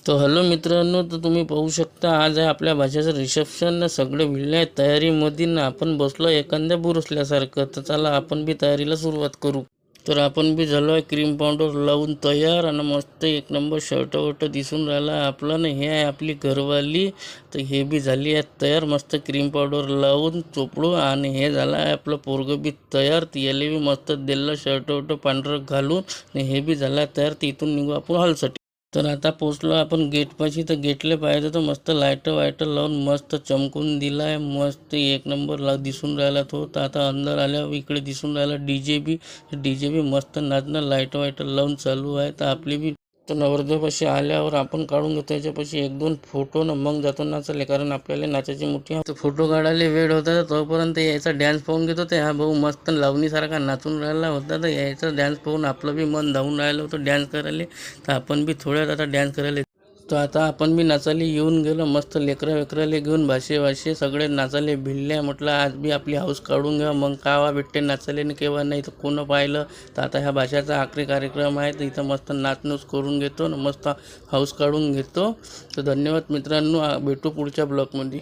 तो हॅलो मित्रांनो, तर तुम्ही पाहू शकता आज आहे आपल्या भाषेचं रिसेप्शन. सगळे भिडले आहेत तयारीमध्ये ना. आपण बसलो एखाद्या बुरसल्यासारखं. तर चला आपण बी तयारीला सुरुवात करू. तर आपण बी झालो आहे क्रीम पावडर लावून तयार आणि मस्त एक नंबर शर्ट वर्ट दिसून राहिला आपला ना. हे आहे आपली घरवाली. तर हे बी झाली आहे तयार मस्त क्रीम पावडर लावून चोपडू. आणि हे झालं आहे आपलं पोरगं बी तयार. याला बी मस्त दिलं शर्ट वर्ट पांढरं घालून. आणि हे बी झालं तयार. तर इथून निघू आपण हॉलसाठी. तर आता पोचलो आपण गेटपाशी. तर गेटले पाहिजे तर मस्त लाईट वाईट लावून मस्त चमकून दिला आहे. मस्त एक नंबर दिसून राहिला तो. तर आता अंदर आल्यावर इकडे दिसून राहिला डीजे बी मस्त नाचणं लाईट वाईट लावून चालू आहे. तर आपली बी तर नवरदेवापाशी आल्यावर आपण काढून घेतो त्याच्यापाशी एक दोन फोटो ना. मग जातो नाचायला, कारण आपल्याला नाचायची मोठी तर फोटो काढायला वेळ होता. तर तोपर्यंत यायचा डॅन्स पाहून घेतो. ते हा भाऊ मस्त लावणीसारखा नाचून राहिला होता. तर यायचा डॅन्स पाहून आपलं बी मन धावून राहिलं होतं डॅन्स करायला. तर आपण बी थोड्यात आता डॅन्स करायला. तर आता आपण बी नाचायला येऊन गेलो. मस्त लेकरं वेकराले घेऊन भाषे सगळे नाचायला भिडले. म्हटलं आज बी आपली हाऊस काढून घ्या. मग कावा भेटते नाचायला आणि केव्हा नाही. तर कोण पाहिलं. तर आता ह्या भाषाचा आखरी कार्यक्रम आहे. तर इथं मस्त नाचणूस करून घेतो. मस्त हाऊस काढून घेतो. तर धन्यवाद मित्रांनो, भेटू पुढच्या ब्लॉगमध्ये.